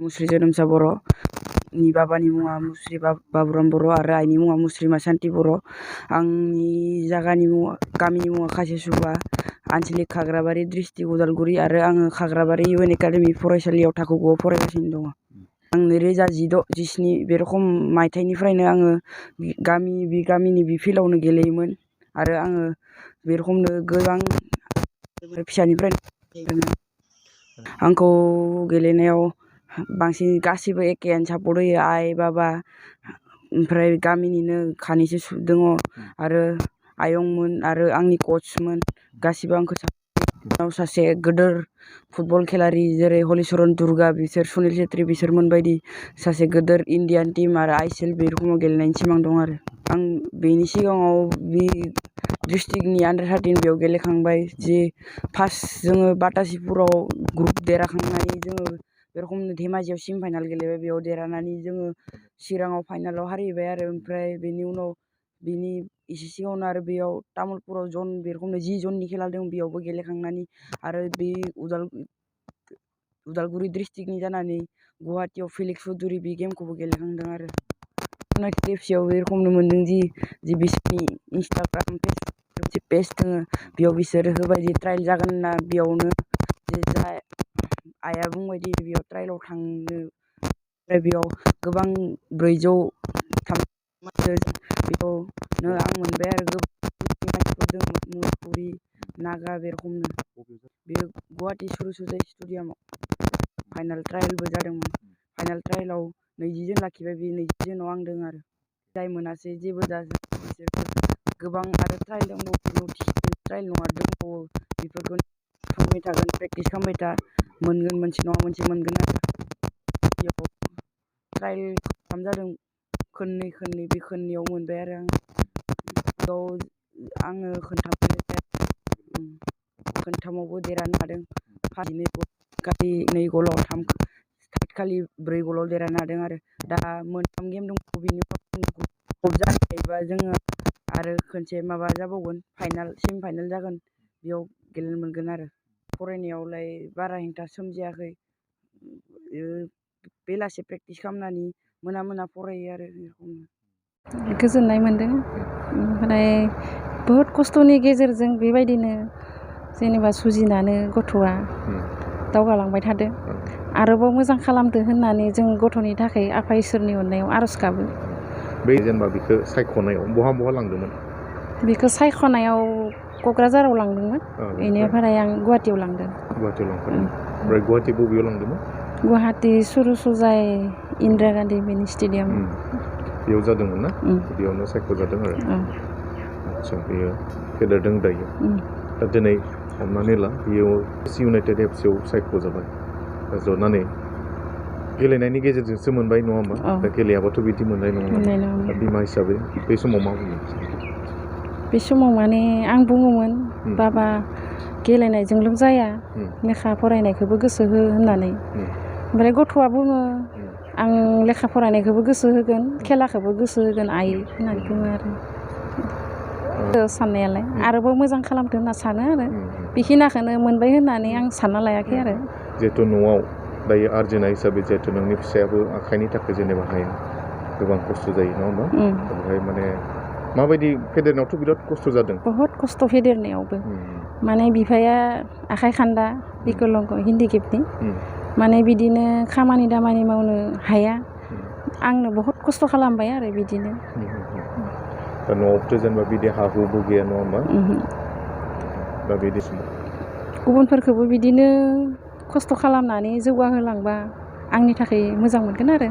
मुस्रि जोनोमसा बर', नि बाबानि मुङा मुस्रि बाबुराम बर' आरो आइनि मुङा मुस्रिमा सान्ति बर'। आंनि जागानि मुङा गामिनि मुङा खासेसुबा, आनसलिक खाग्राबारि डिस्ट्रिक्ट उदालगुरि आरो आङो खाग्राबारि इउ एन एकाडेमि फरायसालियाव थाखो 9 आव फरायगासिनो दङ। आं 2016-17 बे रखम मायथाइनिफ्रायनो आङो गामिनि बि फिल्डआवनो गेलेयोमोन आरो आङो बे रखमनो गोबां फिसानिफ्रायनो आंखौ गेलेनायाव बांसिन गासिबो एखेयानो सापर्ट होयो आइ बाबा ओमफ्राय गामिनिनो खानैसो दङ आरो आयंमोन आरो आंनि कचमोन गासिबो आंखौ सासे गोदोर फुटबल खेलारि जेरै हलिचरन दुर्गा बिसोर सुनिल छेत्री बिसोरमोन बायदि सासे गोदोर इण्डियान टिम आरो ISL बे रोखोमाव गेलेनायनि सिमां दं आरो आं बेनि सिगाङाव बे डिस्ट्रिक्टनि आन्डार 13 बेयाव गेलेखांबाय जि फार्स्ट जोङो बाटासिपुराव ग्रुप देरहाखांनानै जोङो बे रखमनो धेमाजियाव सेमि फाइनाल गेलेबाय बेयाव देरहानानै जोङो चिराङाव फाइनालाव हारहैबाय आरो ओमफ्राय बेनि उनाव बिनि एसे सिगाङावनो आरो बेयाव तामुलपुराव जन बे रखमनो 10 जननि खेला दं बेयावबो गेलेखांनानै आरो बे उदालगुरि डिस्ट्रिक्टनि जानानै गुवाहाटियाव फिलिक्स चौधुरी बे गेमखौबो गेलेखांदों आरो इउनाइटेड एफसियाव बे रखमनो मोनदों जि बिसोरनि इन्सटाग्राम पेज दङ बेयाव बिसोर होबायदि ट्रायल जागोन होनना बेयावनो जा आइआ बुंबायदि बेयाव ट्रायलाव थांनो ओमफ्राय बेयाव गोबां 400 बेयावनो आं मोनबाय आरो गोबां मानसिफोर दङ मनिपुरि नागा बे रखमनो बेयो गुवाहाटि सरुसजाय स्टेडियामाव फाइनाल ट्रायलबो जादोंमोन फाइनाल ट्रायलाव 20 जन लाखिबाय बे 20 जनाव आं दं आरो जाय मोनासै जेबो जायासै बिसोरखौ गोबां आरो ट्रायल दंबावो ट्रायल नङा दंबावो बेफोरखौ खालामबाय थागोन प्रेक्टिस खालामबाय था मोनगोन मोनसे नङा मोनसे मोनगोन आरो बेयाव ट्रायल खालाम जादों खननै बे खननैयाव मोनबाय आरो आङो खनथामावबो देरहानो हादों खालि 2 गलाव खालि 4 गलाव देरहानो हादों आरो दा मोनथाम गेम दंबावो बेनि उनाव जायोबा जोङो आरो खनसे माबा जाबावगोन सेमि फाइनाल जागोन बेयाव गेलेनो मोनगोन आरो फरायनायावलाय बारा हेंथा सोमजियाखै बेलासे प्रेक्टिस खालामनानै मोना फरायो आरो गोजोननाय मोनदों ओमफ्राय बहुद खस्थ'नि गेजेरजों बेबायदिनो जेनेबा जुजिनानै गथ'आ दावगालांबाय थादों आरोबाव मोजां खालामदो होननानै जों गथ'नि थाखाय आफा इसोरनि अननायाव आरज गाबो बै जेनेबा बेखौ सायख'नायाव बहा लांदोंमोन बेखौ सायख'नायाव क'क्राझाराव लांदोंमोन बेनिफ्राय आं गुवाहाटियाव लांदों ओमफ्राय गुवाहाटि बबेयाव लांदोंमोन गुवाहाटि सरुसजाय इन्दिरा गान्धी मिनि स्टेडियाम बेयाव जादोंमोन ना बेयावनो सायख'जादों आरो आदसा बेयो फेदेरदों दायो दा दिनै हमनानै ला बेयाव इउनाइटेड एफसियाव सायख'जाबाय जनानै गेलेनायनि गेजेरजोंसो मोनबाय नङा होमबा दा गेलेयाबाथ' बिदि मोननाय नङा दा बिमा हिसाबै बे समाव मा बुङो बे समाव माने आं बुङोमोन बाबा गेलेनायजोंल' जाया लेखा फरायनायखौबो गोसो हो होननानै ओमफ्राय गथ'आ बुङो आं लेखा फरायनायखौबो गोसो होगोन खेलाखौबो गोसो होगोन आइ होननानै बुङो आरो साननायालाय आरोबाव मोजां खालामदो होनना सानो आरो बेखिनिखौनो मोनबाय होननानै आं सानना लायाखै आरो जिहेथु न'आव दायो आरजिनाय हिसाबै जिहेथु नोंनि फिसायाबो आखाइनि थाखाय जेनेबा हाया गोबां खस्थ' जायो नङा होमबा ओमफ्राय माने माबायदि फेदेरनायावथ' बिराद खस्थ' जादों बहुद खस्थ' फेदेरनायावबो माने बिफाया आखाइ खान्दा बिकलांग हेन्डिकेपनि माने बिदिनो खामानि दामानि मावनो हाया आंनो बहुद खस्थ' खालामबाय आरो बिदिनो दा न'आवथ' जेनेबा बिदि हा हुबो गैया नङा होमबा दा बिदि समाव गुबुनफोरखौबो बिदिनो खस्थ' खालामनानै जौगाहोलांबा आंनि थाखाय मोजां मोनगोन आरो